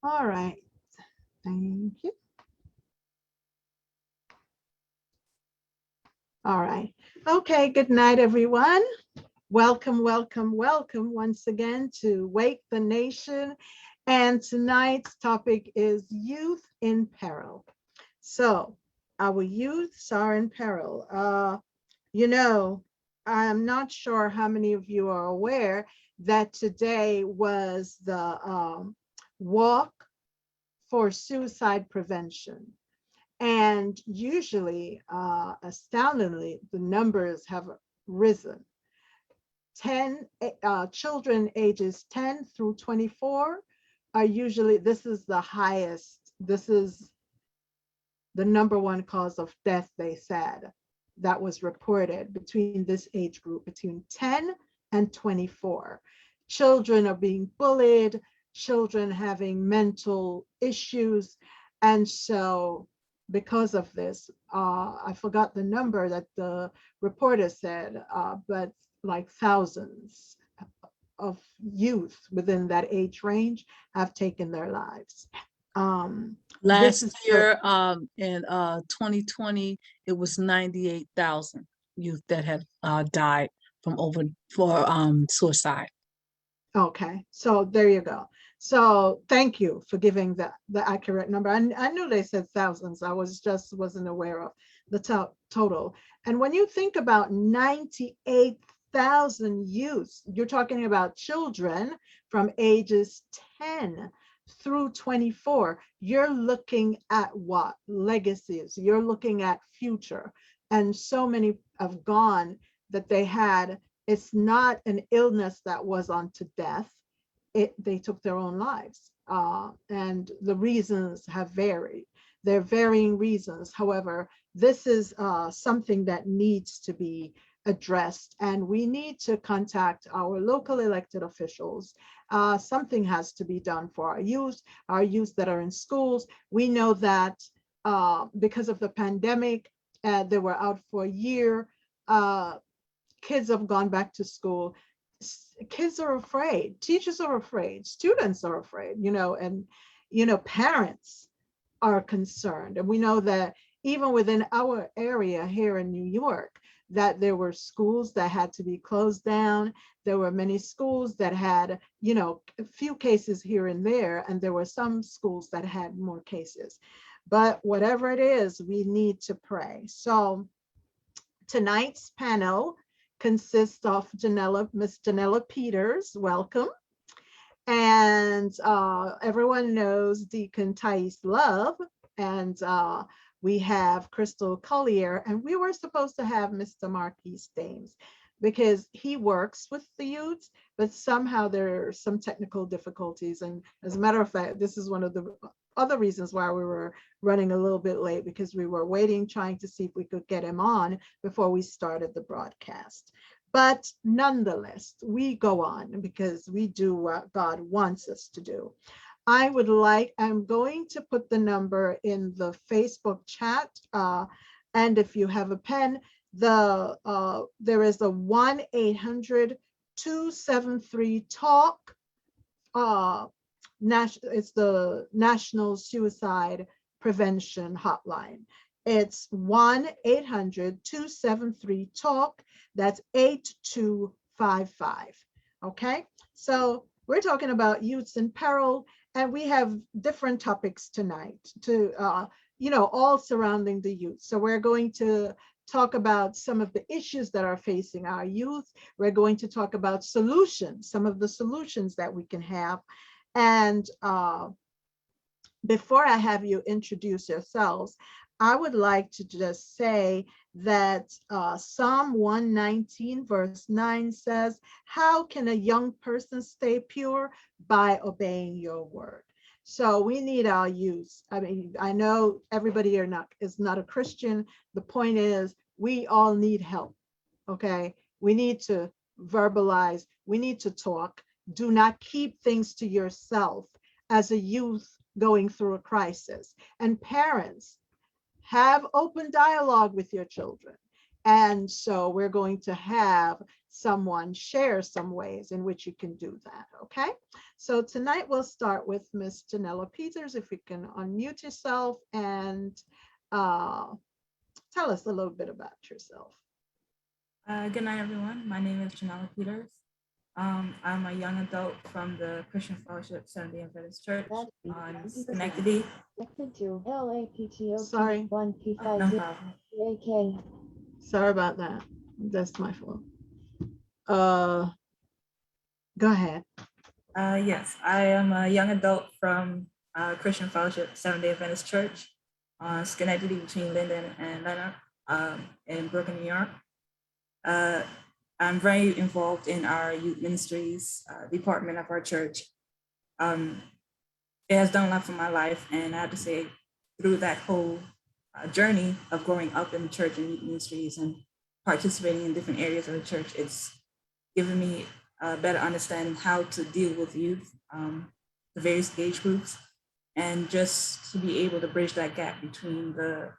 All right. Thank you. All right. Okay. Good night, everyone. Welcome, welcome, welcome once again to Wake the Nation. And tonight's topic is youth in peril. So, our youths are in peril. You know, I'm not sure how many of you are aware that today was the walk for suicide prevention. And usually, astoundingly, the numbers have risen. 10 children ages 10 through 24 are usually, this is the highest, this is the number one cause of death, they said, that was reported between this age group, between 10 and 24. Children are being bullied, children having mental issues. And so, because of this, I forgot the number that the reporter said, but like thousands of youth within that age range have taken their lives. This Last is the year, in 2020, it was 98,000 youth that had died from over for suicide. Okay, so there you go. So thank you for giving the accurate number. I knew they said thousands. I was just wasn't aware of the total. And when you think about 98,000 youths, you're talking about children from ages 10 through 24. You're looking at what? Legacies. You're looking at future. And so many have gone that they had. It's not an illness that was unto death. They took their own lives. And the reasons have varied. There are varying reasons. However, this is something that needs to be addressed, and we need to contact our local elected officials. Something has to be done for our youth that are in schools. We know that because of the pandemic, they were out for a year. Kids have gone back to school. Kids are afraid, teachers are afraid, students are afraid, and parents are concerned. And we know that even within our area here in New York, that there were schools that had to be closed down. There were many schools that had, a few cases here and there, and there were some schools that had more cases. But whatever it is, we need to pray. So tonight's panel consists of Miss Janella Peters, welcome. And everyone knows Deacon Thais Love. And we have Crystal Collier. And we were supposed to have Mr. Marquis Dames because he works with the youths, but somehow there are some technical difficulties. And as a matter of fact, this is one of the other reasons why we were running a little bit late, because we were waiting, trying to see if we could get him on before we started the broadcast. But nonetheless, we go on because we do what God wants us to do. I'm going to put the number in the Facebook chat. And if you have a pen, there is a 1-800-273-TALK. It's the National Suicide Prevention Hotline. It's 1-800-273-TALK. That's 8255. Okay, so we're talking about youths in peril, and we have different topics tonight to, all surrounding the youth. So we're going to talk about some of the issues that are facing our youth. We're going to talk about solutions, some of the solutions that we can have. And before I have you introduce yourselves, I would like to just say that Psalm 119 verse 9 says, how can a young person stay pure? By obeying your word. So we need our youth. I mean, I know everybody is not a Christian. The point is, we all need help, okay? We need to verbalize, we need to talk. Do not keep things to yourself as a youth going through a crisis. And parents, have open dialogue with your children. And so we're going to have someone share some ways in which you can do that, okay? So tonight we'll start with Miss Janella Peters, if you can unmute yourself and tell us a little bit about yourself. Good night, everyone. My name is Janella Peters. I'm a young adult from the Christian Fellowship Seventh-day Adventist Church on Schenectady. Sorry. No problem. Sorry about that. That's my fault. Go ahead. Yes, I am a young adult from Christian Fellowship Seventh-day Adventist Church on Schenectady between Linden and Leonard in Brooklyn, New York. I'm very involved in our youth ministries department of our church. It has done a lot for my life, and I have to say, through that whole journey of growing up in the church and youth ministries and participating in different areas of the church, it's given me a better understanding how to deal with youth, the various age groups, and just to be able to bridge that gap between the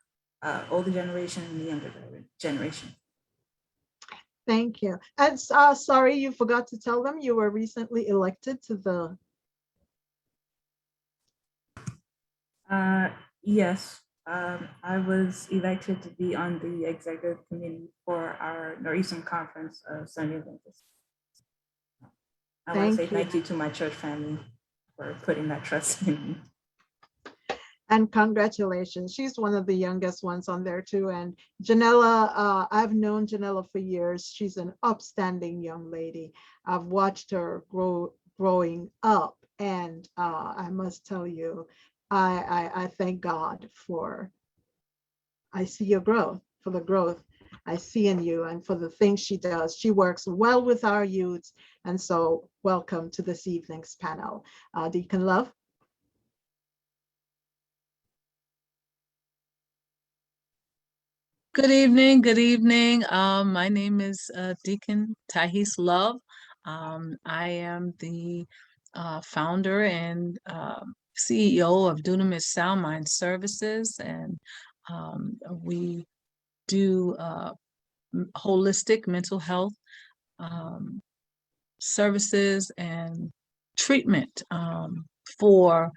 older generation and the younger generation. Thank you. And sorry, you forgot to tell them you were recently elected to the... Yes, I was elected to be on the executive committee for our Northeastern Conference of Sunday Adventists. I want to say thank you to my church family for putting that trust in me. And congratulations. She's one of the youngest ones on there too. And Janella, I've known Janella for years. She's an upstanding young lady. I've watched her growing up. And I must tell you, I thank God for, I see your growth, for the growth I see in you and for the things she does. She works well with our youths. And so welcome to this evening's panel. Deacon Love. Good evening. Good evening. My name is Deacon Tahis Love. I am the founder and CEO of Dunamis Sound Mind Services, and we do holistic mental health services and treatment for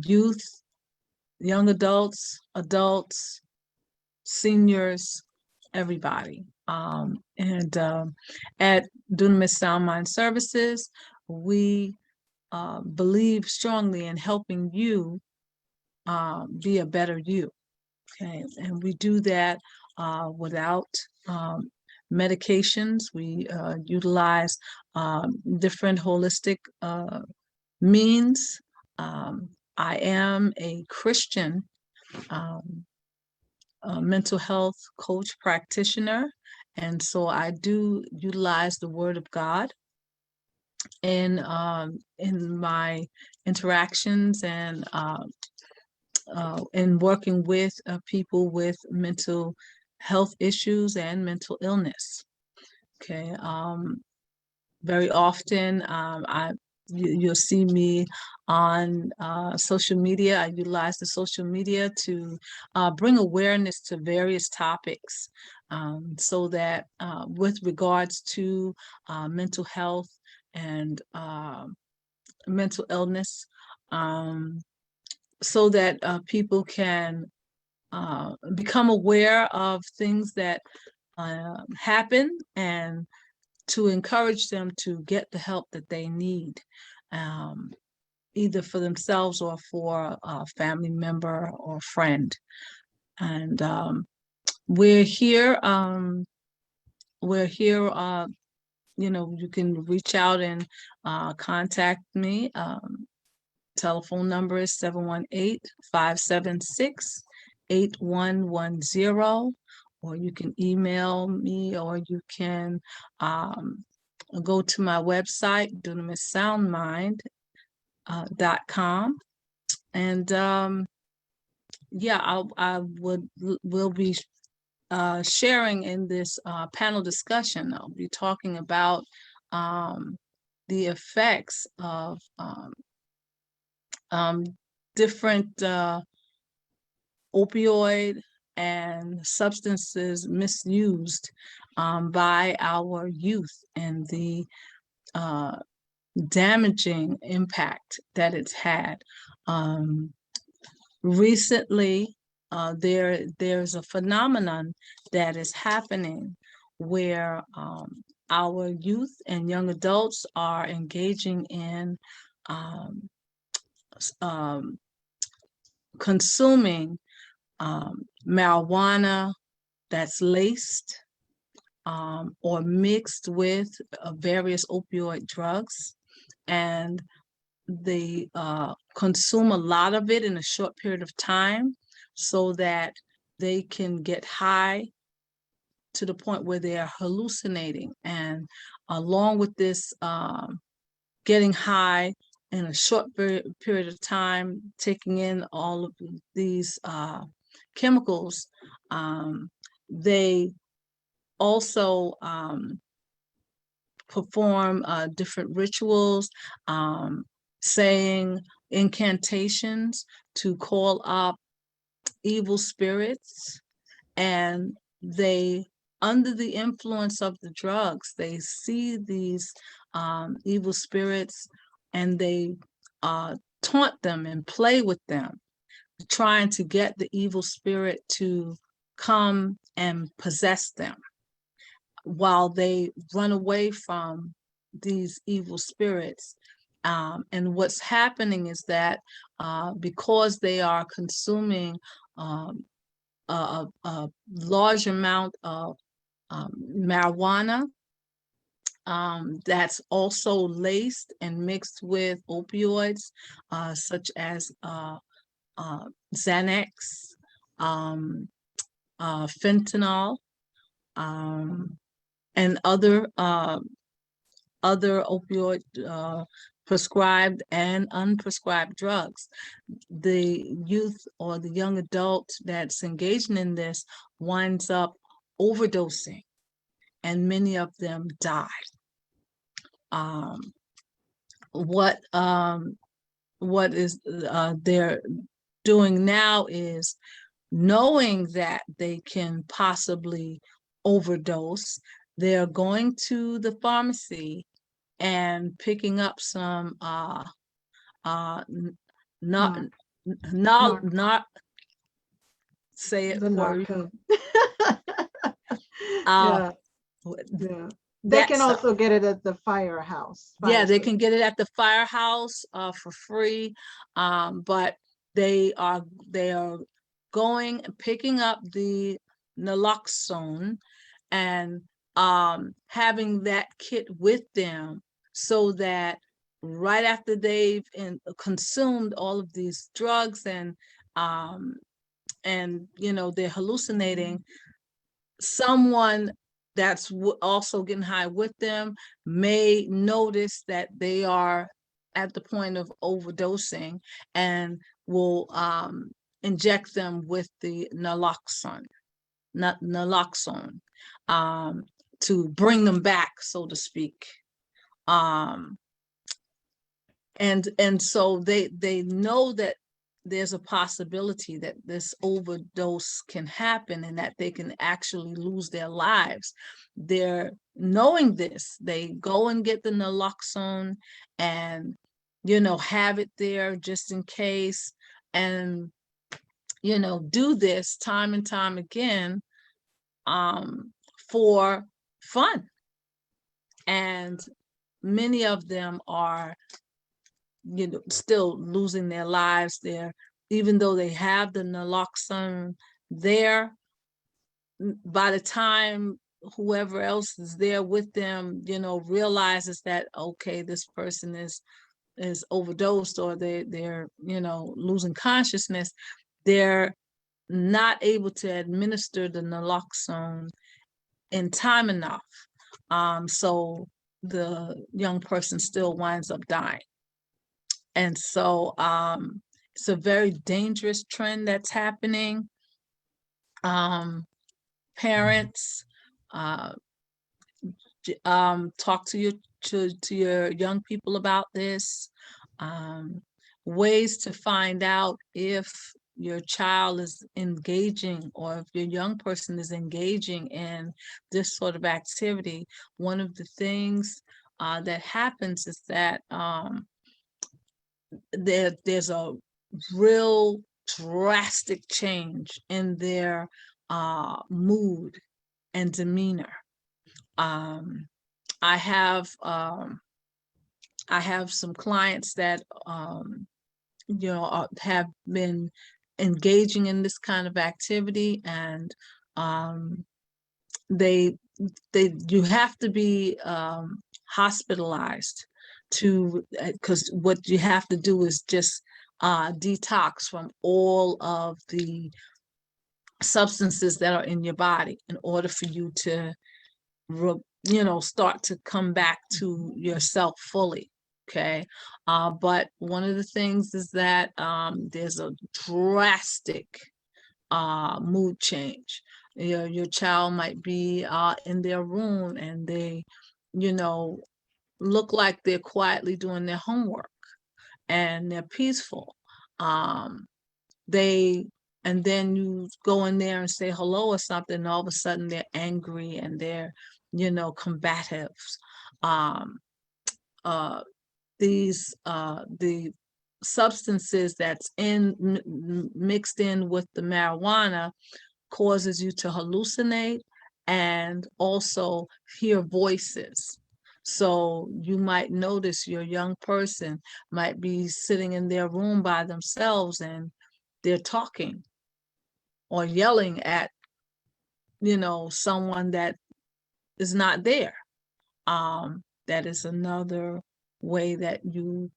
youth, young adults, seniors, everybody. At Dunamis Sound Mind Services, we believe strongly in helping you be a better you. Okay, and we do that without medications. We utilize different holistic means. I am a Christian mental health coach practitioner, and so I do utilize the Word of God in my interactions and in working with people with mental health issues and mental illness. Okay, very often you'll see me on social media. I utilize the social media to bring awareness to various topics so that with regards to mental health and mental illness, so that people can become aware of things that happen and to encourage them to get the help that they need, either for themselves or for a family member or friend. And we're here, you know, you can reach out and contact me. Telephone number is 718-576-8110. Or you can email me, or you can go to my website, DunamisSoundMind.com. And yeah, we'll be sharing in this panel discussion. I'll be talking about the effects of different opioid and substances misused by our youth, and the damaging impact that it's had. Recently, there's a phenomenon that is happening where our youth and young adults are engaging in consuming marijuana that's laced or mixed with various opioid drugs, and they consume a lot of it in a short period of time so that they can get high to the point where they are hallucinating. And along with this getting high in a short period of time, taking in all of these chemicals, they also perform different rituals, saying incantations to call up evil spirits. And they, under the influence of the drugs, they see these evil spirits, and they taunt them and play with them, trying to get the evil spirit to come and possess them, while they run away from these evil spirits. And what's happening is that because they are consuming a large amount of marijuana that's also laced and mixed with opioids, such as Xanax, fentanyl, and other opioid prescribed and unprescribed drugs. The youth or the young adult that's engaging in this winds up overdosing, and many of them die. What is they're doing now is, knowing that they can possibly overdose, they're going to the pharmacy and picking up some not say it The for narco. uh, Yeah. They can also get it at the firehouse. Yeah, they can get it at the firehouse for free, but they are going and picking up the naloxone and having that kit with them, so that right after they've consumed all of these drugs and they're hallucinating, someone that's also getting high with them may notice that they are at the point of overdosing, and will inject them with the naloxone to bring them back, so to speak. And so they know that there's a possibility that this overdose can happen and that they can actually lose their lives. They're knowing this, they go and get the naloxone and, have it there just in case, and, do this time and time again for fun. And many of them are still losing their lives there, even though they have the naloxone there. By the time whoever else is there with them, realizes that, okay, this person is overdosed, or they're losing consciousness, they're not able to administer the naloxone in time enough. So the young person still winds up dying. And so it's a very dangerous trend that's happening. Parents, talk to your young people about this. Ways to find out if your child is engaging, or if your young person is engaging in this sort of activity, one of the things that happens is that there's a real drastic change in their mood and demeanor. I have some clients that have been engaging in this kind of activity, and you have to be hospitalized because what you have to do is just detox from all of the substances that are in your body in order for you to start to come back to yourself fully. Okay. But one of the things is that there's a drastic mood change. Your child might be in their room and they, look like they're quietly doing their homework and they're peaceful. And then you go in there and say hello or something, and all of a sudden they're angry and they're, combatives. The substances that's mixed in with the marijuana causes you to hallucinate and also hear voices. So you might notice your young person might be sitting in their room by themselves and they're talking or yelling at, someone that is not there. That is another way that you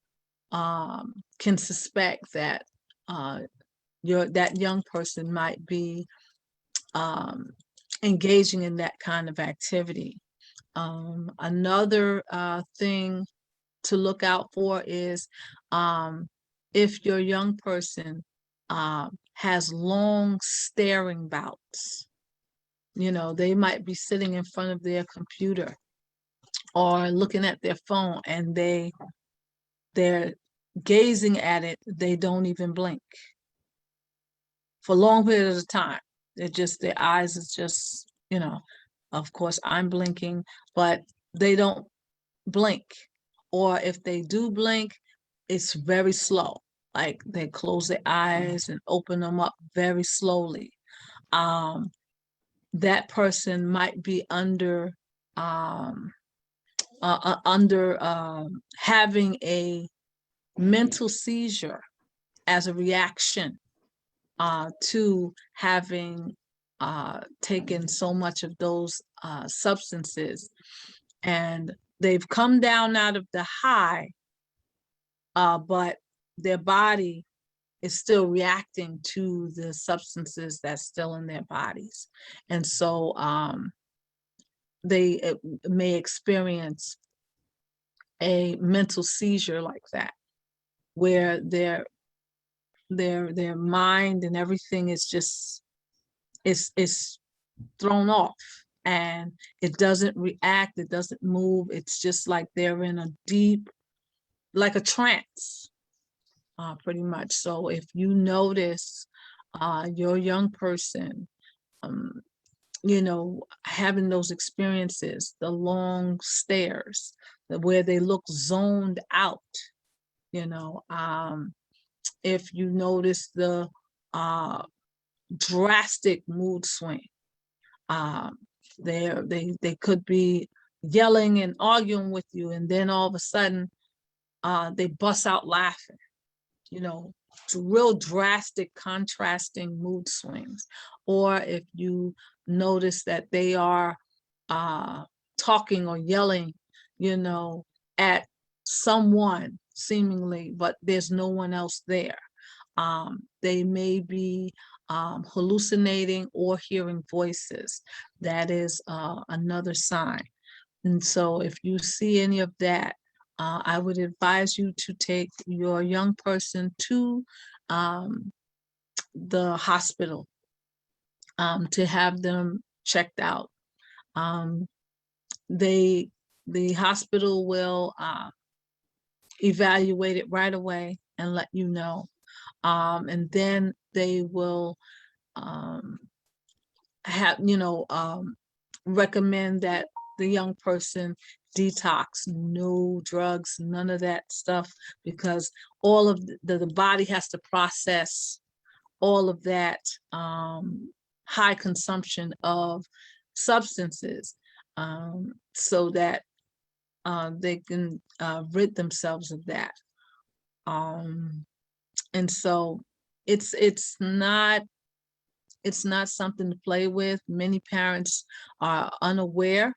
can suspect that that young person might be engaging in that kind of activity. Another thing to look out for is if your young person has long staring bouts. They might be sitting in front of their computer or looking at their phone and they're gazing at it, they don't even blink for long periods of time. Their eyes is just, of course I'm blinking, but they don't blink. Or if they do blink, it's very slow. Like they close their eyes and open them up very slowly. That person might be under having a mental seizure as a reaction to having taken so much of those substances, and they've come down out of the high, but their body is still reacting to the substances that's still in their bodies. And so they may experience a mental seizure like that, where their mind and everything is just is thrown off, and it doesn't react, it doesn't move. It's just like they're in a deep, like a trance, pretty much. So if you notice your young person having those experiences, the long stares, where they look zoned out, if you notice the drastic mood swing, they could be yelling and arguing with you, and then all of a sudden they bust out laughing. It's real drastic contrasting mood swings. Or if you notice that they are talking or yelling, at someone seemingly, but there's no one else there. They may be hallucinating or hearing voices. That is another sign. And so if you see any of that, I would advise you to take your young person to the hospital to have them checked out. The hospital will evaluate it right away and let you know. And then they will have, recommend that the young person detox, no drugs, none of that stuff, because all of the body has to process all of that high consumption of substances, so that they can rid themselves of that. And so it's not something to play with. Many parents are unaware.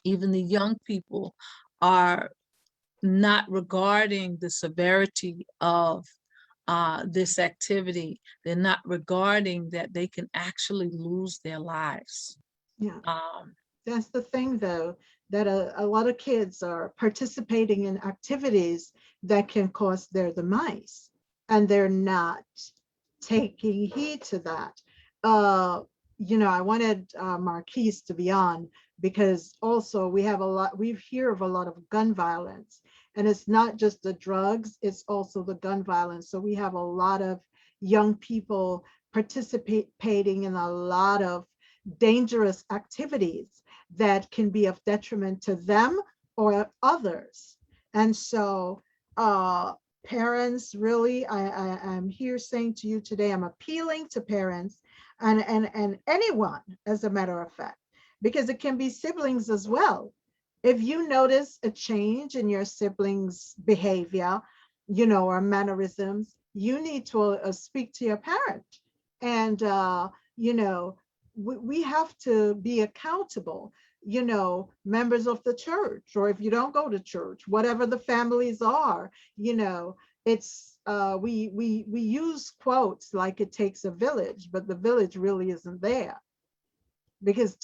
Even the young people are not regarding the severity of this activity. They're not regarding that they can actually lose their lives. Yeah. That's the thing, though, that a lot of kids are participating in activities that can cause their demise, and they're not taking heed to that. I wanted Marquise to be on, because also we hear of a lot of gun violence, and it's not just the drugs, it's also the gun violence. So we have a lot of young people participating in a lot of dangerous activities that can be of detriment to them or others. And so parents, really, I'm here saying to you today, I'm appealing to parents and anyone, as a matter of fact, because it can be siblings as well. If you notice a change in your siblings' behavior, or mannerisms, you need to speak to your parent. And, we have to be accountable, members of the church, or if you don't go to church, whatever the families are, it's we use quotes like it takes a village, but the village really isn't there. Because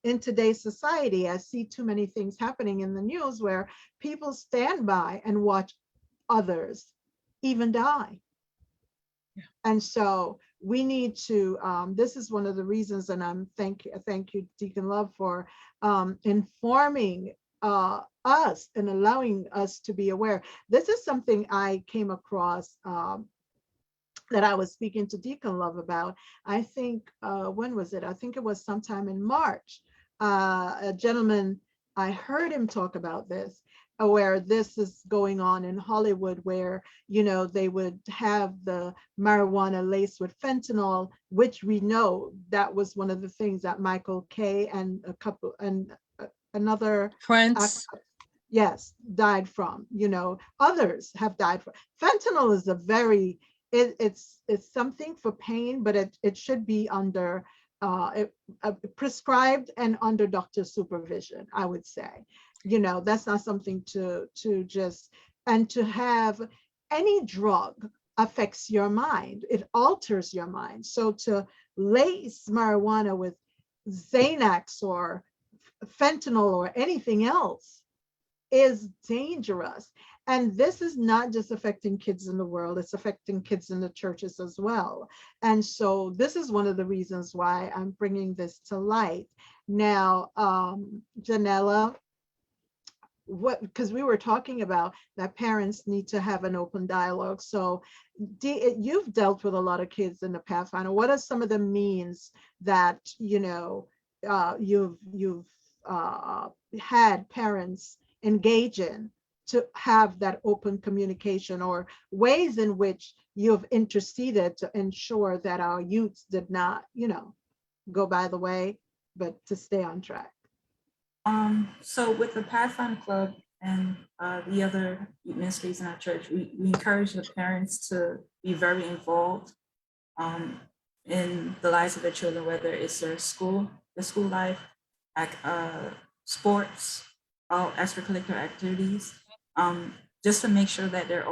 in today's society, I see too many things happening in the news where people stand by and watch others even die. Yeah. And so we need to, this is one of the reasons, and thank you, Deacon Love, for informing us and allowing us to be aware. This is something I came across that I was speaking to Deacon Love about. I think, when was it? I think it was sometime in March. A gentleman, I heard him talk about this, where this is going on in Hollywood, where, they would have the marijuana laced with fentanyl, which we know that was one of the things that Michael K. and another Prince. Yes, died from. Others have died from. Fentanyl is it's something for pain, but it should be under prescribed and under doctor's supervision, I would say. That's not something to just, and to have any drug affects your mind. It alters your mind. So to lace marijuana with Xanax or fentanyl or anything else is dangerous. And this is not just affecting kids in the world, it's affecting kids in the churches as well. And so this is one of the reasons why I'm bringing this to light. Now, Janella, because we were talking about that parents need to have an open dialogue. So you've dealt with a lot of kids in the Pathfinder. What are some of the means that, you've had parents engage in to have that open communication, or ways in which you've interceded to ensure that our youths did not, go by the way, but to stay on track? So with the Pathfinder Club and the other youth ministries in our church, we encourage the parents to be very involved in the lives of their children, whether it's their school life, like sports, extracurricular activities, just to make sure that there's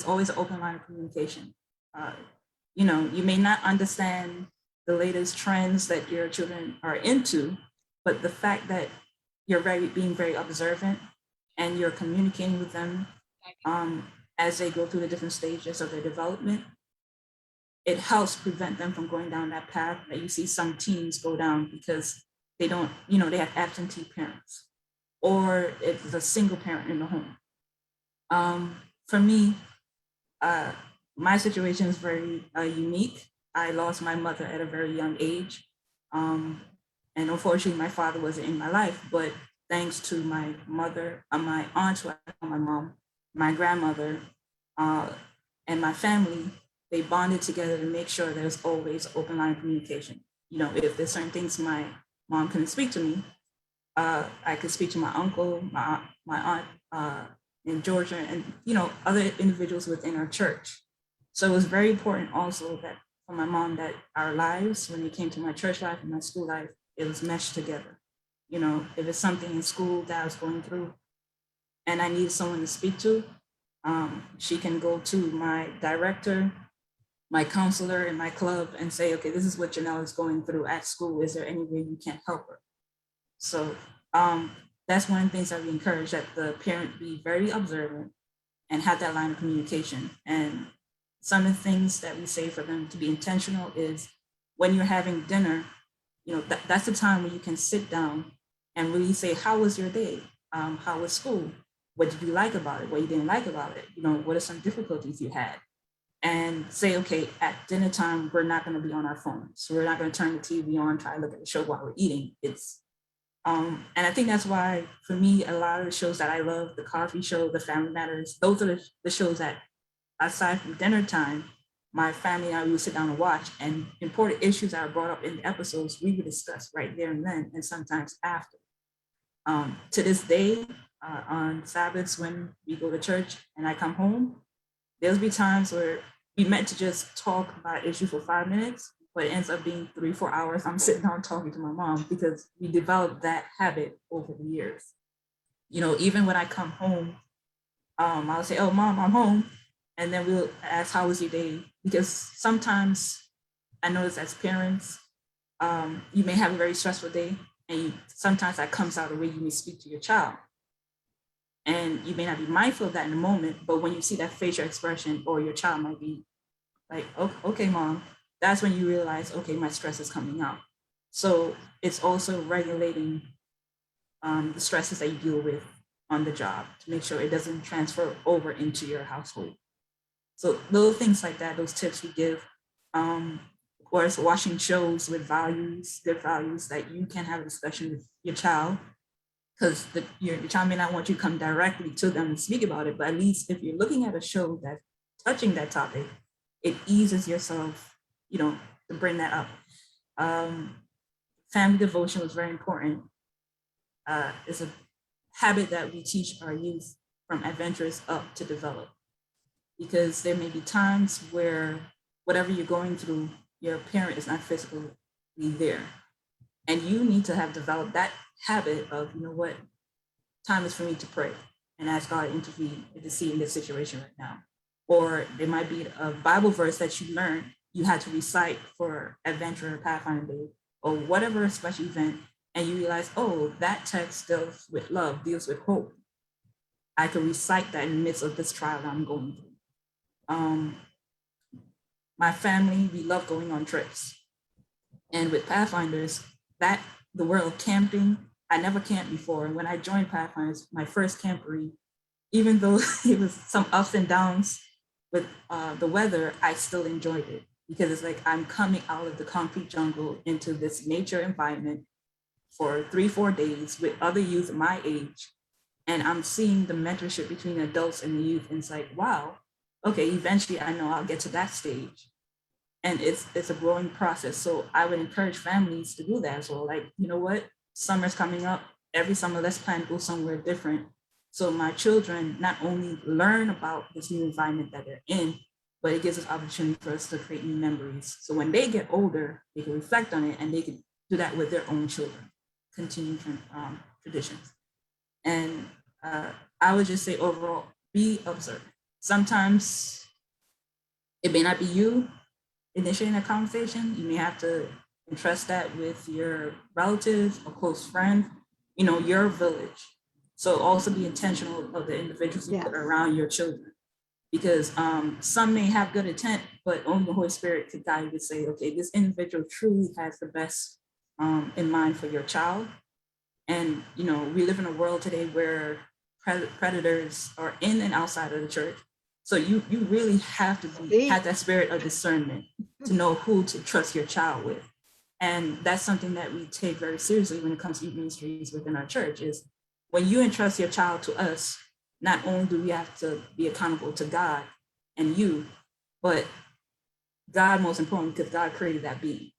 always an open line of communication. You may not understand the latest trends that your children are into, but the fact that you're being very observant and you're communicating with them as they go through the different stages of their development, it helps prevent them from going down that path that you see some teens go down because they don't, they have absentee parents, or it's a single parent in the home. For me, my situation is very unique. I lost my mother at a very young age. Um, and unfortunately, my father wasn't in my life, but thanks to my mother, my aunt, who I call my mom, my grandmother, uh, and my family, they bonded together to make sure there's always open line of communication. You know, if there's certain things my mom couldn't speak to me, I could speak to my uncle, my aunt in Georgia, and other individuals within our church. So it was very important also that for my mom that our lives, when it came to my church life and my school life, it was meshed together. You know, if it's something in school that I was going through and I needed someone to speak to, she can go to my director, my counselor in my club and say, okay, this is what Janelle is going through at school. Is there any way you can help her? So that's one of the things that we encourage, that the parent be very observant and have that line of communication. And some of the things that we say for them to be intentional is when you're having dinner, that's the time when you can sit down and really say, how was your day? How was school? What did you like about it? What you didn't like about it? What are some difficulties you had? And say, okay, at dinner time, we're not going to be on our phones. So we're not going to turn the TV on, try to look at the show while we're eating. And I think that's why, for me, a lot of the shows that I love, the Coffee Show, the Family Matters, those are the shows that, aside from dinner time, my family and I would sit down and watch, and important issues that are brought up in the episodes, we would discuss right there and then, and sometimes after. To this day, on Sabbaths when we go to church and I come home, there'll be times where we meant to just talk about issue for 5 minutes, but it ends up being 3-4 hours. I'm sitting down talking to my mom because we developed that habit over the years. Even when I come home, I'll say, "Oh, Mom, I'm home," and then we'll ask, "How was your day?" Because sometimes I notice as parents, you may have a very stressful day, and sometimes that comes out the way you may speak to your child. And you may not be mindful of that in the moment, but when you see that facial expression, or your child might be like, "Oh, okay, Mom," that's when you realize, okay, my stress is coming out. So it's also regulating the stresses that you deal with on the job to make sure it doesn't transfer over into your household. So little things like that, those tips we give. Of course, watching shows with values, good values, that you can have a discussion with your child, because your child may not want you to come directly to them and speak about it, but at least if you're looking at a show that's touching that topic, it eases yourself, to bring that up. Family devotion was very important. It's a habit that we teach our youth from adventurous up to develop, because there may be times where whatever you're going through, your parent is not physically there. And you need to have developed that habit of, what, time is for me to pray and ask God to intervene and to see in this situation right now. Or there might be a Bible verse that you learned you had to recite for Adventure or Pathfinder Day, or whatever special event, and you realize, oh, that text deals with love, deals with hope. I can recite that in the midst of this trial that I'm going through. My family, we love going on trips. And with Pathfinders, the world of camping, I never camped before. And when I joined Pathfinders, my first camporee, even though it was some ups and downs with the weather, I still enjoyed it, because it's like I'm coming out of the concrete jungle into this nature environment for 3-4 days with other youth my age. And I'm seeing the mentorship between adults and the youth. And it's like, wow, okay, eventually I know I'll get to that stage. And it's a growing process. So I would encourage families to do that as well. Like, you know what? Summer's coming up. Every summer, let's plan to go somewhere different. So my children not only learn about this new environment that they're in, but it gives us opportunity for us to create new memories. So when they get older, they can reflect on it, and they can do that with their own children, continue traditions. And I would just say overall, be observant. Sometimes it may not be you initiating a conversation. You may have to entrust that with your relative, a close friend, your village. So also be intentional of the individuals you put around your children, because some may have good intent, but only the Holy Spirit could guide you to say, okay, this individual truly has the best in mind for your child. And, we live in a world today where predators are in and outside of the church. So you really have to have Speak. that spirit of discernment to know who to trust your child with. And that's something that we take very seriously when it comes to youth ministries within our church, is when you entrust your child to us, not only do we have to be accountable to God and you, but God most important, because God created that being.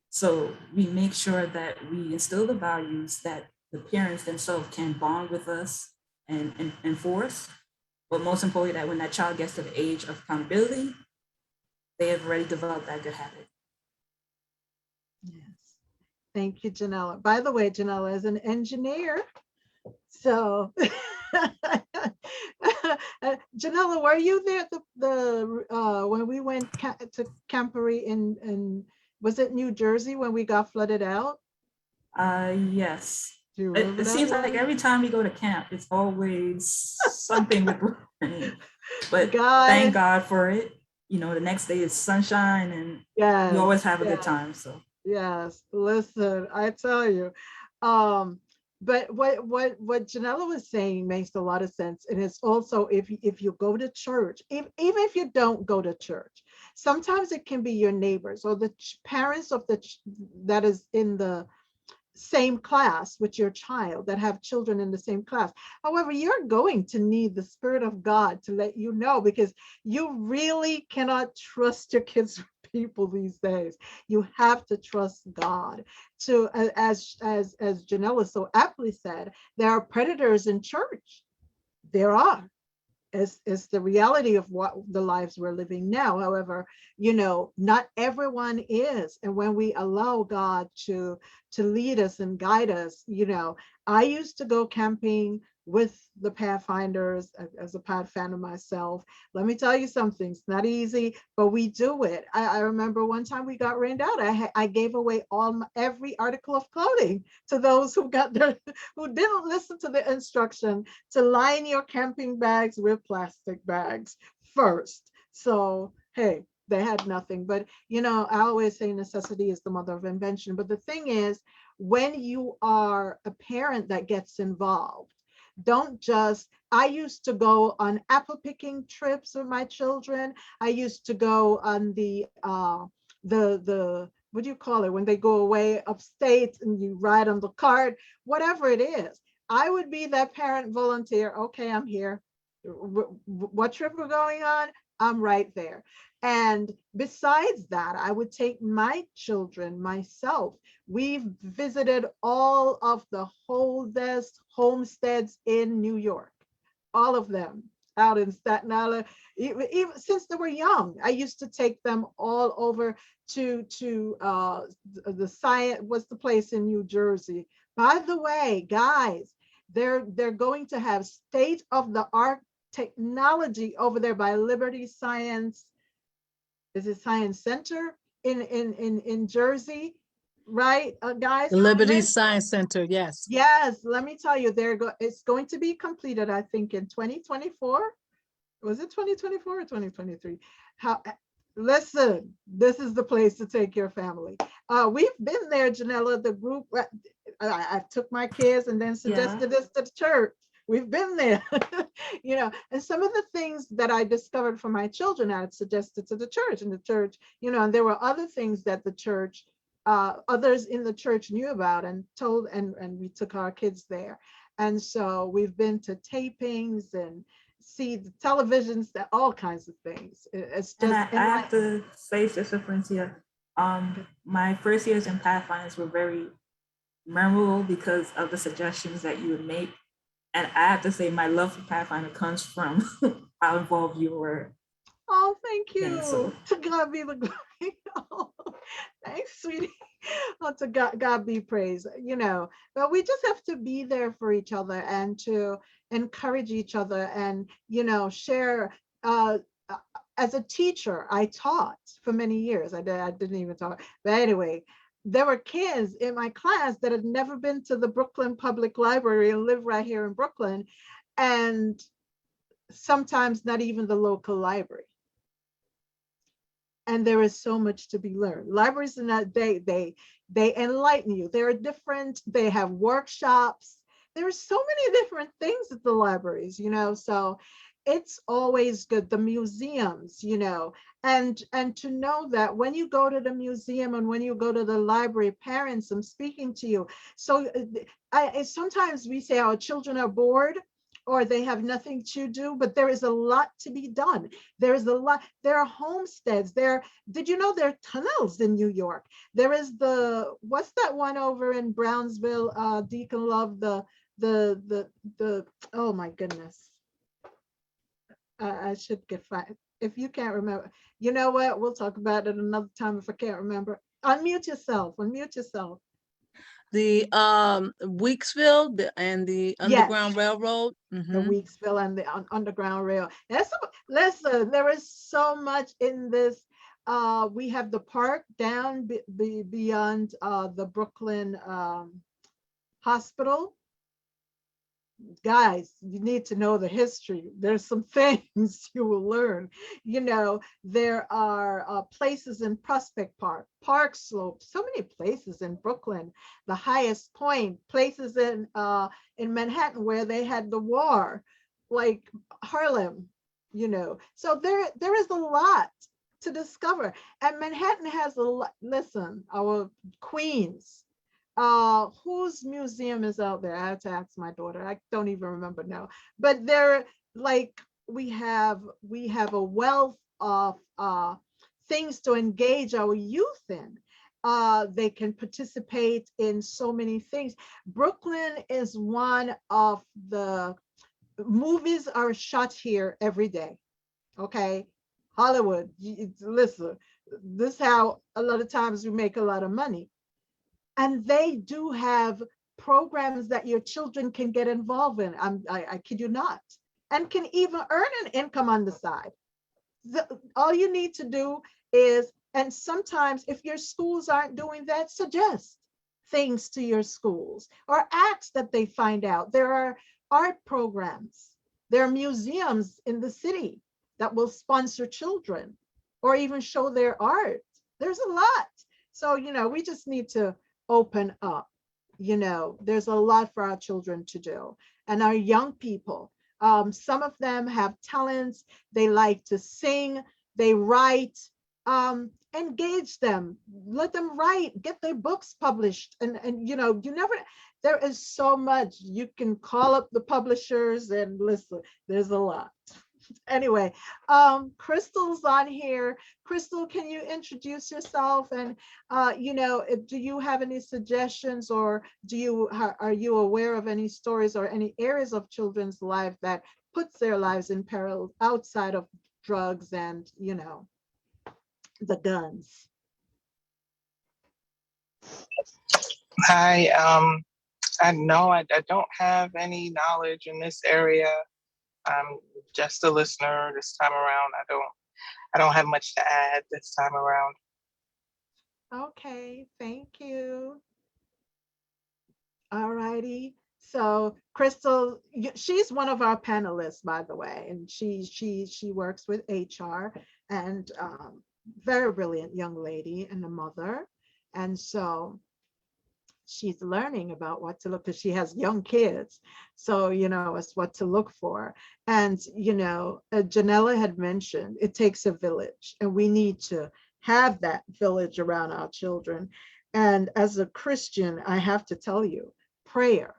So we make sure that we instill the values that the parents themselves can bond with us and enforce. But most importantly, that when that child gets to the age of accountability, they have already developed that good habit. Yes. Thank you, Janella. By the way, Janella is an engineer. So, Janella, were you there at the when we went to Campery in was it New Jersey when we got flooded out? Yes. Do you It, remember it that seems like one? every time we go to camp, it's always something with rain. But thank Guys, God for it. You know, the next day is sunshine and we yes, always have a good yes. time. So Yes, listen, I tell you. Um, but what Janella was saying makes a lot of sense. And it's also if you go to church, even if you don't go to church, sometimes it can be your neighbors or the parents of that is in the same class with your child, that have children in the same class. However, you're going to need the Spirit of God to let you know, because you really cannot trust your kids with people these days. You have to trust God. To as Janella so aptly said, there are predators in church. There are. Is the reality of what the lives we're living now. However, not everyone is, and when we allow God to lead us and guide us, I used to go camping with the Pathfinders as a Pathfinder myself. Let me tell you something, it's not easy, but we do it. I remember one time we got rained out. I gave away every article of clothing to those who who didn't listen to the instruction to line your camping bags with plastic bags first. So, hey, they had nothing. But, I always say necessity is the mother of invention. But the thing is, when you are a parent that gets involved, don't just, I used to go on apple picking trips with my children. I used to go on the what do you call it when they go away upstate and you ride on the cart, whatever it is. I would be that parent volunteer. Okay, I'm here. What trip we're going on? I'm right there. And besides that, I would take my children myself. We've visited all of the oldest homesteads in New York, all of them out in Staten Island. Even since they were young, I used to take them all over to the science. What's the place in New Jersey? By the way, guys, they're going to have state of the art technology over there by Liberty Science. Is it Science Center in Jersey, right, guys? The Liberty Listen, Science Center, yes. yes, let me tell you, it's going to be completed, I think, in 2024. Was it 2024 or 2023? How? Listen, this is the place to take your family. We've been there, Janella. The group, I took my kids and then suggested this to the church. We've been there, and some of the things that I discovered for my children, I had suggested to the church, and the church, and there were other things that the church, others in the church knew about and told, and we took our kids there. And so we've been to tapings and see the televisions, that all kinds of things. It's and just, I have to say, Sister Francia, my first years in Pathfinders were very memorable because of the suggestions that you would make. And I have to say, my love for Pathfinder comes from how involved you were. oh, thank And so, you. To God be the glory. Oh, thanks, sweetie. Oh, to God be praised. But we just have to be there for each other and to encourage each other and, share. As a teacher, I taught for many years. I didn't even talk. But anyway, there were kids in my class that had never been to the Brooklyn Public Library and live right here in Brooklyn, and sometimes not even the local library. And there is so much to be learned. Libraries are not, they enlighten you. There are different, they have workshops. There are so many different things at the libraries, so It's always good. The museums, and to know that when you go to the museum and when you go to the library, parents, I'm speaking to you. So sometimes we say our children are bored or they have nothing to do, but there is a lot to be done. There is a lot. There are homesteads. Did you know there are tunnels in New York? There is what's that one over in Brownsville? Deacon Love, the oh my goodness. I should get fired. If you can't remember, you know what? We'll talk about it another time if I can't remember. Unmute yourself. Unmute yourself. The Weeksville and the Yes, Underground Railroad. the Weeksville and the Underground Rail. Listen, there is so much in this. We have the park down beyond the Brooklyn hospital. Guys, you need to know the history. There's some things you will learn. There are places in Prospect Park, Park Slope, so many places in Brooklyn, the highest point, places in Manhattan where they had the war, like Harlem, So there is a lot to discover. And Manhattan has a lot. Listen, our Queens, whose museum is out there? I have to ask my daughter. I don't even remember now. But they're like, we have a wealth of things to engage our youth in. They can participate in so many things. Brooklyn is one of the movies are shot here every day. Okay, Hollywood. Listen, this is how a lot of times we make a lot of money. And they do have programs that your children can get involved in. I kid you not, and can even earn an income on the side. All you need to do is, and sometimes if your schools aren't doing that, suggest things to your schools or ask that they find out. There are art programs. There are museums in the city that will sponsor children or even show their art. There's a lot. So, we just need to open up. There's a lot for our children to do, and our young people. Some of them have talents. They like to sing, they write. Engage them, let them write, get their books published. And there is so much. You can call up the publishers and listen, there's a lot. Anyway, Crystal's on here. Crystal, can you introduce yourself? And do you have any suggestions, or are you aware of any stories or any areas of children's life that puts their lives in peril outside of drugs and the guns? Hi, I know I don't have any knowledge in this area. I'm just a listener this time around. I don't have much to add this time around. Okay, thank you. All righty. So Crystal, she's one of our panelists, by the way, and she works with HR, and very brilliant young lady and a mother. And so she's learning about what to look, because she has young kids. So, it's what to look for. And, Janella had mentioned it takes a village, and we need to have that village around our children. And as a Christian, I have to tell you, prayer,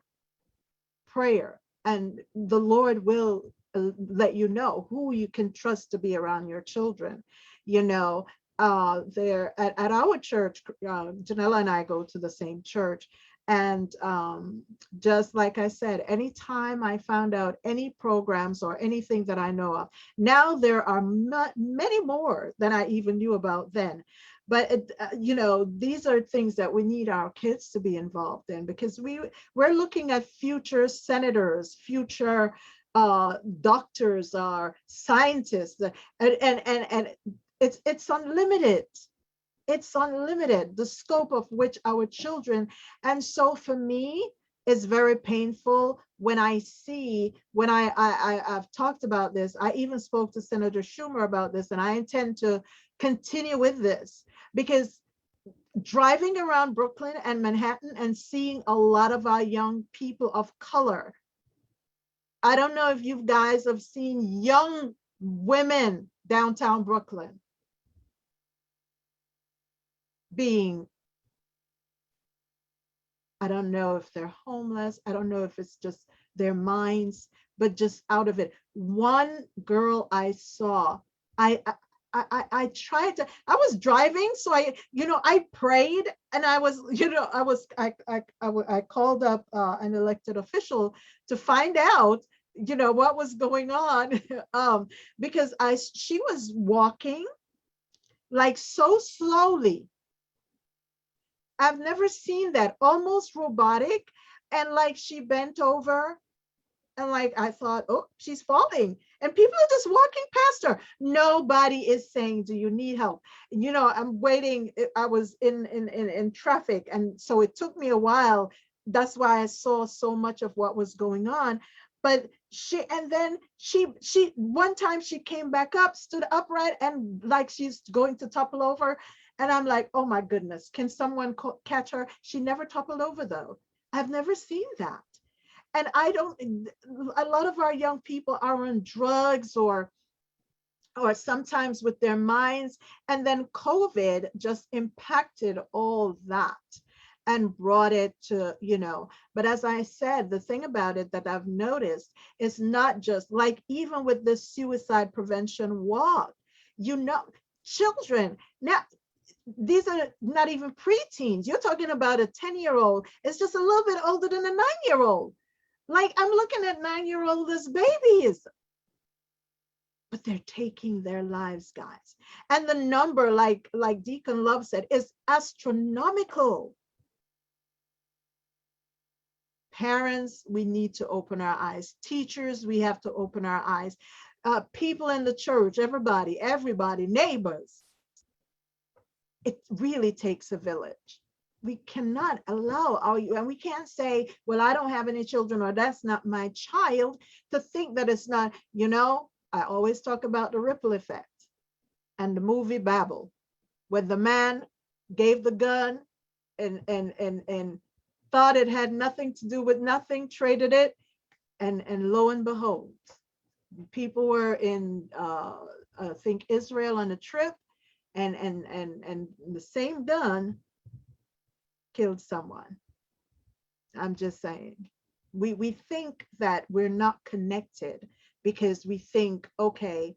and the Lord will let you know who you can trust to be around your children. There at our church, Janella and I go to the same church. And just like I said, anytime I found out any programs or anything that I know of, now there are many more than I even knew about then. But these are things that we need our kids to be involved in, because we're looking at future senators, future doctors, or scientists, and it's unlimited. It's unlimited, the scope of which our children. And so for me, it's very painful when I've talked about this. I even spoke to Senator Schumer about this, and I intend to continue with this, because driving around Brooklyn and Manhattan and seeing a lot of our young people of color I don't know if you guys have seen young women downtown Brooklyn being, I don't know if they're homeless. I don't know if it's just their minds, but just out of it. One girl I saw, I I tried to, I was driving, so I prayed, and I was, I called up an elected official to find out, what was going on, because she was walking like so slowly. I've never seen that, almost robotic. And like she bent over, and like I thought, oh, she's falling. And people are just walking past her. Nobody is saying, do you need help? I'm waiting. I was in traffic. And so it took me a while. That's why I saw so much of what was going on. But she one time she came back up, stood upright, and like she's going to topple over. And I'm like, oh my goodness, can someone catch her? She never toppled over though. I've never seen that. And I don't, a lot of our young people are on drugs, or sometimes with their minds. And then COVID just impacted all that and brought it to, but as I said, the thing about it that I've noticed is not just like, even with this suicide prevention walk, children now, these are not even preteens. You're talking about a 10-year-old. It's just a little bit older than a 9-year-old. Like, I'm looking at 9-year-old as babies, but they're taking their lives, guys. And the number, like Deacon Love said, is astronomical. Parents, we need to open our eyes. Teachers, we have to open our eyes. People in the church, everybody, neighbors. It really takes a village. We cannot allow and we can't say, well, I don't have any children, or that's not my child, to think that it's not. I always talk about the ripple effect and the movie Babel, when the man gave the gun and thought it had nothing to do with nothing, traded it, and lo and behold, people were in I think Israel on a trip, and the same gun killed someone. I'm just saying, we think that we're not connected because we think, okay,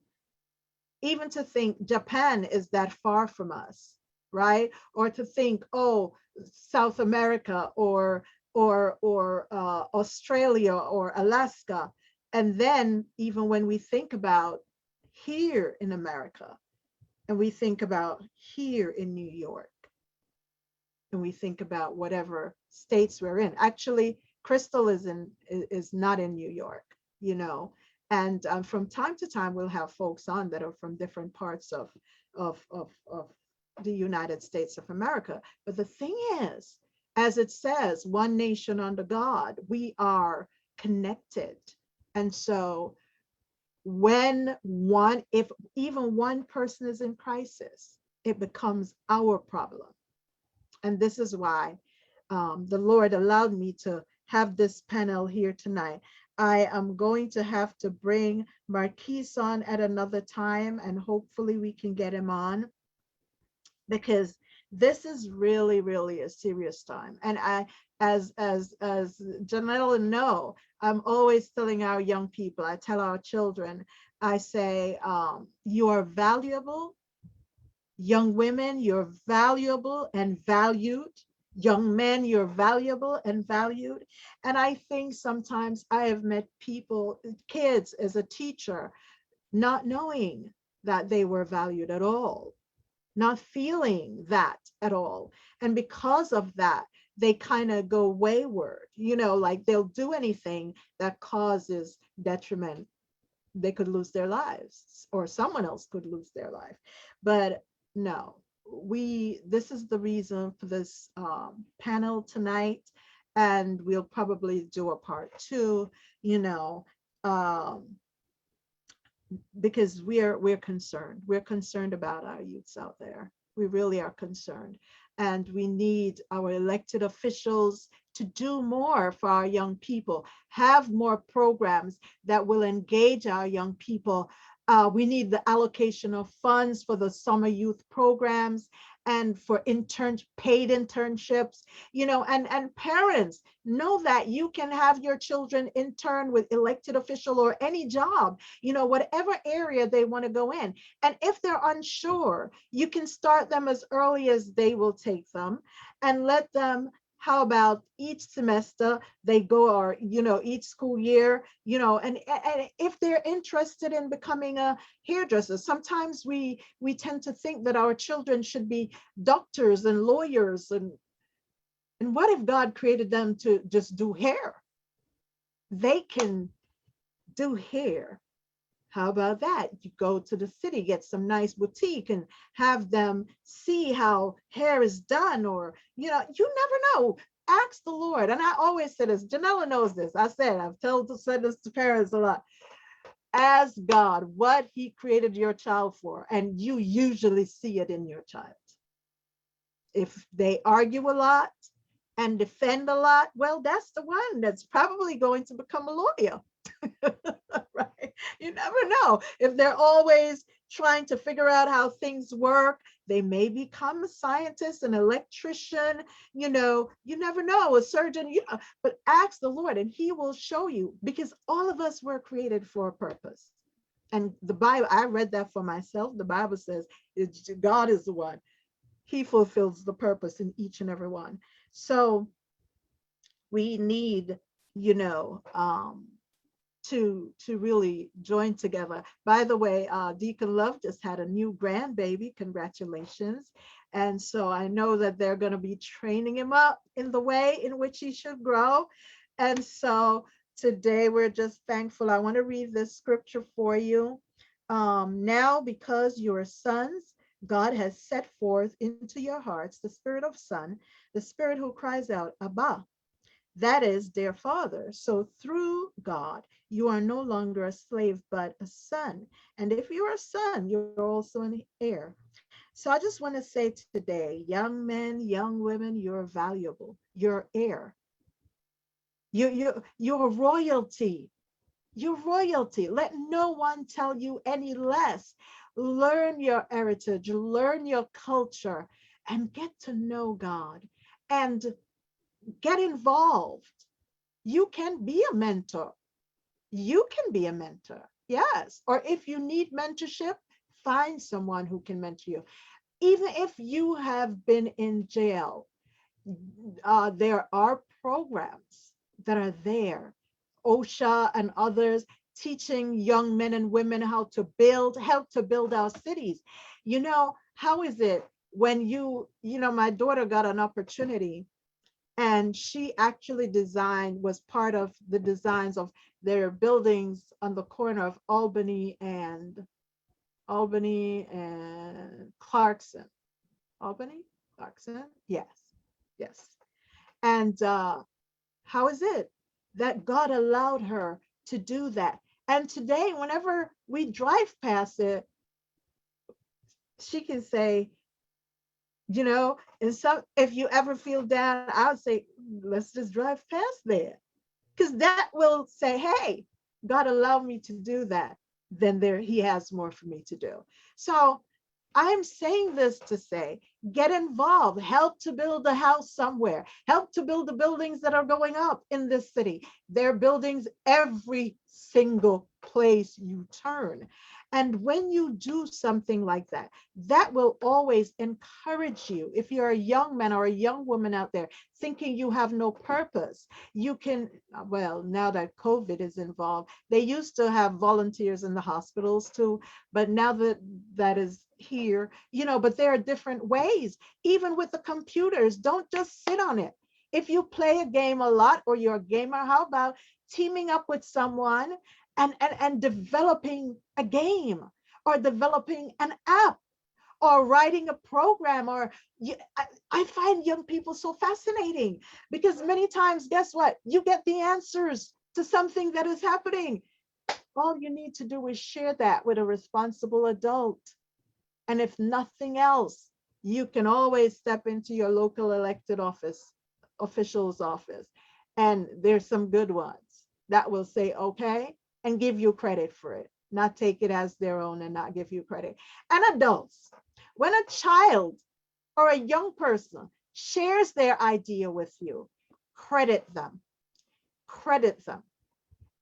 even to think Japan is that far from us, right? Or to think, oh, South America or Australia or Alaska. And then even when we think about here in America, and we think about here in New York, and we think about whatever states we're in. Actually, Crystal is not in New York, and from time to time we'll have folks on that are from different parts of the United States of America. But the thing is, as it says, one nation under God, we are connected. And so if even one person is in crisis, it becomes our problem. And this is why the Lord allowed me to have this panel here tonight. I am going to have to bring Marquise on at another time, and hopefully we can get him on, because this is really, really a serious time. And as Janelle know, I'm always telling our young people, I tell our children, I say, you are valuable. Young women, you're valuable and valued. Young men, you're valuable and valued. And I think sometimes I have met kids as a teacher, not knowing that they were valued at all, not feeling that at all. And because of that, they kind of go wayward, like they'll do anything that causes detriment. They could lose their lives, or someone else could lose their life. But no, this is the reason for this panel tonight, and we'll probably do a part 2, because we're concerned about our youths out there. We really are concerned. And we need our elected officials to do more for our young people, have more programs that will engage our young people. We need the allocation of funds for the summer youth programs and for paid internships, and parents know that you can have your children intern with elected official or any job, whatever area they want to go in. And if they're unsure, you can start them as early as they will take them and let them. How about each semester they go, or each school year, and if they're interested in becoming a hairdresser, sometimes we tend to think that our children should be doctors and lawyers, and what if God created them to just do hair? They can do hair. How about that? You go to the city, get some nice boutique and have them see how hair is done, or, you never know. Ask the Lord. And I always say this, Janella knows this. I've said this to parents a lot. Ask God what he created your child for, and you usually see it in your child. If they argue a lot and defend a lot, well, that's the one that's probably going to become a lawyer. Right? You never know. If they're always trying to figure out how things work, they may become a scientist, an electrician, you never know, a surgeon, but ask the Lord and he will show you, because all of us were created for a purpose. And the Bible, I read that for myself. The Bible says God is the one. He fulfills the purpose in each and every one. So we need, to really join together. By the way, Deacon Love just had a new grandbaby. Congratulations. And so I know that they're going to be training him up in the way in which he should grow. And so today we're just thankful. I want to read this scripture for you. Now, because you are sons, God has set forth into your hearts the spirit of son, the spirit who cries out, Abba. That is their father. So through God, you are no longer a slave, but a son. And if you're a son, you're also an heir. So I just want to say today, young men, young women, you're valuable. You're heir. You're royalty. You're royalty. Let no one tell you any less. Learn your heritage, learn your culture, and get to know God. And get involved. You can be a mentor. You can be a mentor. Yes. Or if you need mentorship, find someone who can mentor you. Even if you have been in jail, there are programs that are there. OSHA and others teaching young men and women how to help to build our cities. How is it when my daughter got an opportunity, and she actually was part of the designs of their buildings on the corner of Albany and Clarkson. Albany, Clarkson, yes, yes. And how is it that God allowed her to do that? And today, whenever we drive past it, she can say, and some, if you ever feel down, I would say, let's just drive past there. Because that will say, hey, God allowed me to do that. Then he has more for me to do. So I'm saying this to say, get involved, help to build a house somewhere, help to build the buildings that are going up in this city. There are buildings every single place you turn. And when you do something like that, that will always encourage you. If you're a young man or a young woman out there thinking you have no purpose, you can, well, now that COVID is involved, they used to have volunteers in the hospitals too, but now that that is here, but there are different ways. Even with the computers, don't just sit on it. If you play a game a lot or you're a gamer, how about teaming up with someone and developing a game, or developing an app, or writing a program? Or I find young people so fascinating, because many times, guess what? You get the answers to something that is happening. All you need to do is share that with a responsible adult. And if nothing else, you can always step into your local elected official's office, and there's some good ones that will say, okay, and give you credit for it, not take it as their own and not give you credit. And adults, when a child or a young person shares their idea with you, credit them, credit them.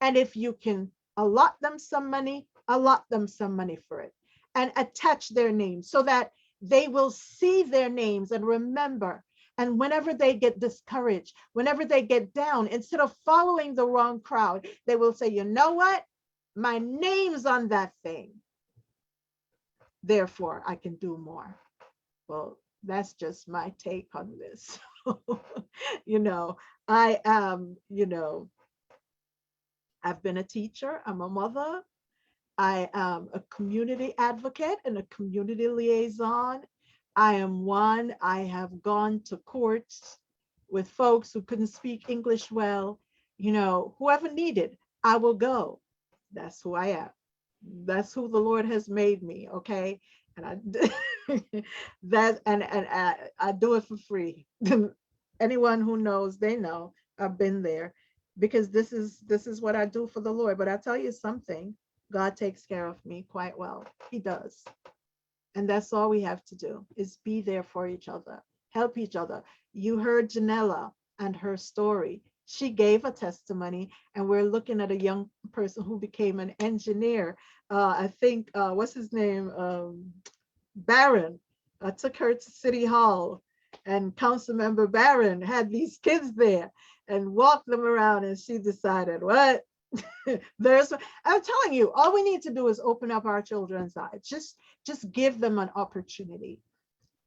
And if you can allot them some money, allot them some money for it, and attach their names so that they will see their names and remember. And whenever they get discouraged, whenever they get down, instead of following the wrong crowd, they will say, you know what? My name's on that thing. Therefore, I can do more. Well, that's just my take on this. you know, I am, I've been a teacher, I'm a mother, I am a community advocate and a community liaison. I am one, I have gone to courts with folks who couldn't speak English well. Whoever needed, I will go. That's who I am. That's who the Lord has made me, okay? And I do it for free. Anyone who knows, they know I've been there, because this is what I do for the Lord. But I tell you something, God takes care of me quite well. He does. And that's all we have to do, is be there for each other, help each other. You heard Janella and her story. She gave a testimony, and we're looking at a young person who became an engineer. I think, what's his name? Barron. Took her to City Hall, and Councilmember Barron had these kids there and walked them around, and she decided, what? I'm telling you, all we need to do is open up our children's eyes. Just give them an opportunity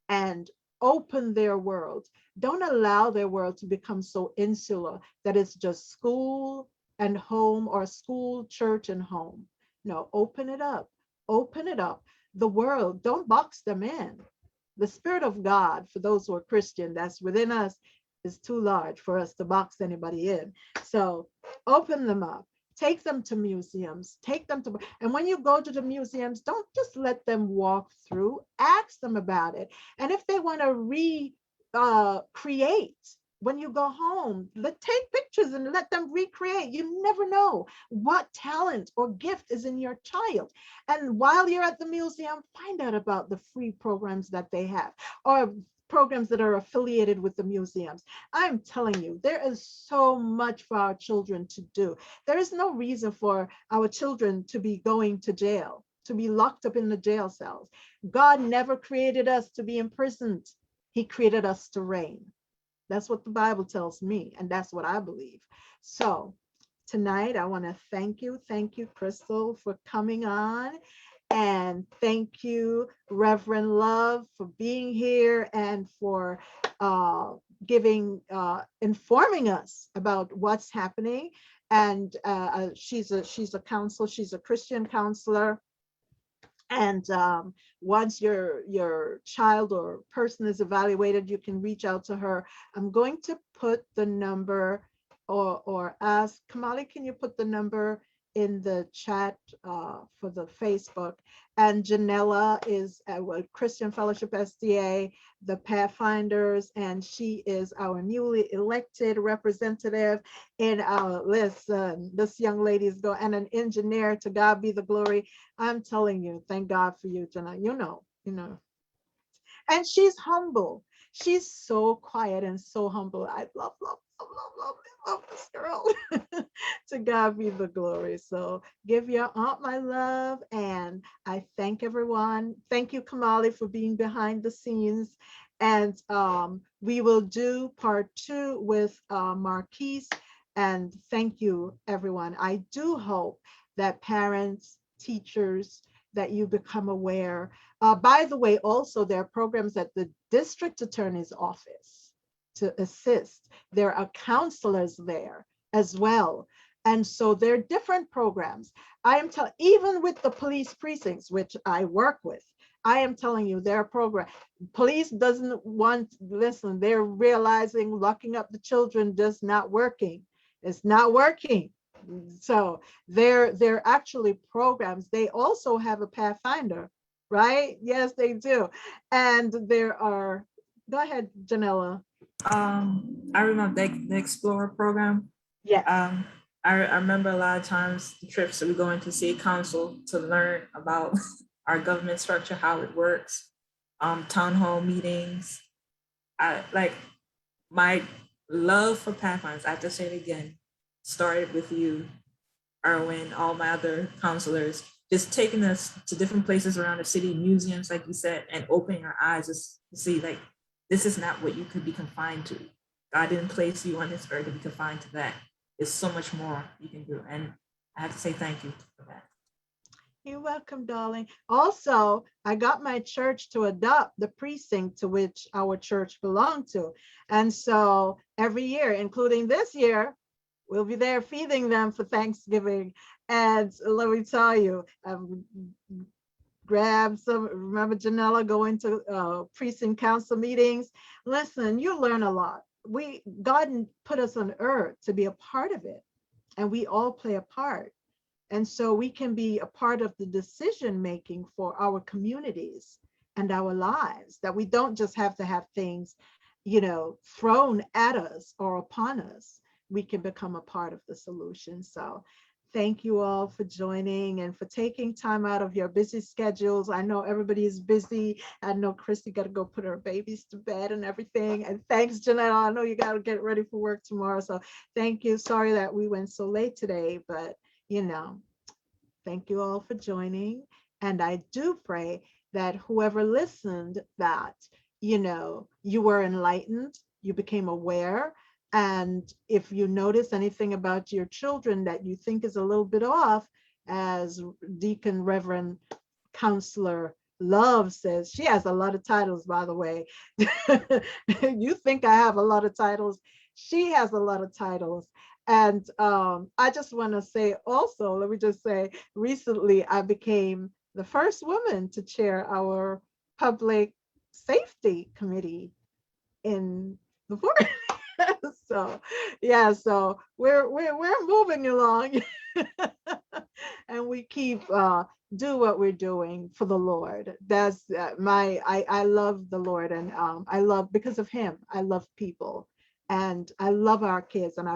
and open their world. Don't allow their world to become so insular that it's just school and home, or school, church, and home. No, open it up. Open it up. The world, don't box them in. The Spirit of God, for those who are Christian, that's within us, is too large for us to box anybody in. So open them up. Take them to museums, and when you go to the museums, don't just let them walk through, ask them about it. And if they want to recreate, when you go home, take pictures and let them recreate. You never know what talent or gift is in your child. And while you're at the museum, find out about the free programs that they have, or programs that are affiliated with the museums. I'm telling you, there is so much for our children to do. There is no reason for our children to be going to jail, to be locked up in the jail cells. God never created us to be imprisoned. He created us to reign. That's what the Bible tells me, and that's what I believe. So tonight, I want to thank you. Thank you, Crystal, for coming on. And thank you, Reverend Love, for being here and for informing us about what's happening. And she's a counselor, she's a Christian counselor. And once your child or person is evaluated, you can reach out to her. I'm going to put the number, or ask Kamali, can you put the number in the chat for the Facebook? And Janella is at Christian Fellowship SDA, the Pathfinders, and she is our newly elected representative in our list. This young lady is going, and an engineer. To God be the glory. I'm telling you, thank God for you, Janella. You know. And she's humble. She's so quiet and so humble. I love this girl. To God be the glory. So give your aunt my love, and I thank everyone. Thank you, Kamali, for being behind the scenes. And we will do part 2 with Marquise. And thank you, everyone. I do hope that parents, teachers, that you become aware. By the way, also there are programs at the district attorney's office to assist. There are counselors there as well. And so there are different programs. I am telling, even with the police precincts, which I work with, I am telling you, there are programs. Police doesn't want, listen, they're realizing locking up the children just not working. It's not working. So they're actually programs. They also have a Pathfinder right? Yes, they do. And there are, go ahead, Janella. I remember the Explorer program. Yes. I remember a lot of times the trips that we go into city council to learn about our government structure, how it works, town hall meetings. I like my love for Pathfinders. I have to say it again, started with you, Erwin, all my other counselors, just taking us to different places around the city, museums, like you said, and opening our eyes just to see like this is not what you could be confined to. God didn't place you on this earth to be confined to that. There's so much more you can do. And I have to say thank you for that. You're welcome, darling. Also, I got my church to adopt the precinct to which our church belonged to. And so every year, including this year, we'll be there feeding them for Thanksgiving. And let me tell you, grab some, remember Janella going to precinct council meetings? Listen, you learn a lot. God put us on earth to be a part of it, and we all play a part. And so we can be a part of the decision making for our communities and our lives, that we don't just have to have things, thrown at us or upon us. We can become a part of the solution. So thank you all for joining and for taking time out of your busy schedules. I know everybody is busy. I know Christy got to go put her babies to bed and everything. And thanks, Janelle. I know you got to get ready for work tomorrow. So thank you. Sorry that we went so late today, but thank you all for joining. And I do pray that whoever listened, that, you were enlightened, you became aware. And if you notice anything about your children that you think is a little bit off, as Deacon Reverend Counselor Love says, she has a lot of titles, by the way. You think I have a lot of titles. She has a lot of titles. And I just want to say also, let me just say, recently I became the first woman to chair our public safety committee in the board. So yeah, so we're moving along. And we keep do what we're doing for the Lord. That's I love the Lord, and I love, because of him, I love people, and I love our kids, and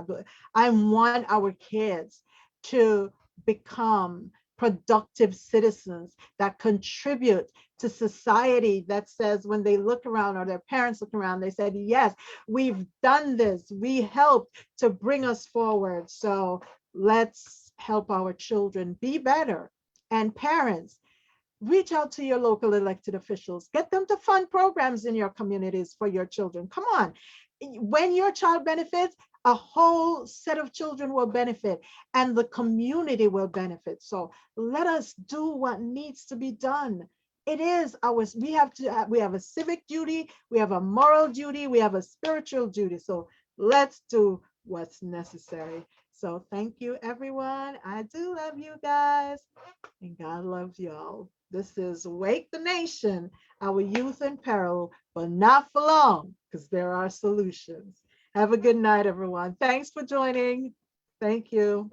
I want our kids to become productive citizens that contribute to society, that says when they look around, or their parents look around, they said, yes, we've done this, we helped to bring us forward. So let's help our children be better. And parents, reach out to your local elected officials, get them to fund programs in your communities for your children. Come on. When your child benefits, a whole set of children will benefit, and the community will benefit. So let us do what needs to be done. It is ours. We have a civic duty, we have a moral duty, we have a spiritual duty. So let's do what's necessary. So thank you, everyone. I do love you guys, and God loves y'all. This is Wake the Nation, our youth in peril, but not for long, because there are solutions. Have a good night, everyone. Thanks for joining. Thank you.